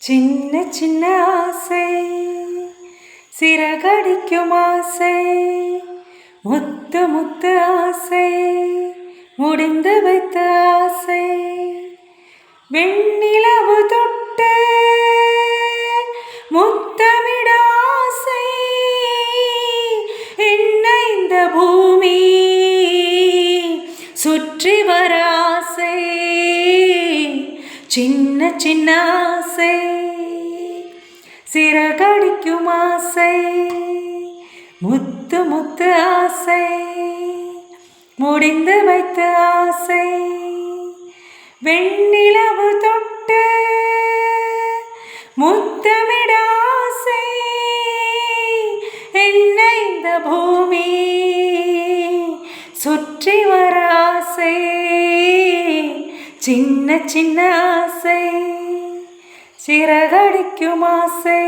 சின்ன சின்ன ஆசை சிறகடிக்கும் ஆசை, முத்து முத்து ஆசை முடிந்து வைத்த ஆசை, வெண்ணிலவு தொட்டு முத்தமிட ஆசை, என்ன இந்த பூமி சுற்றி வர ஆசை, சின்ன சின்ன ஆசை சிறகடிக்கும் ஆசை, முத்து முத்து ஆசை முடிந்து வைத்த ஆசை, வெண்ணிலவு தொட்டு முத்தமிட ஆசை, என்ன இந்த பூமி சுற்றி வர ஆசை, சின்ன சின்ன ஆசை சிறகடிக்கும் ஆசை.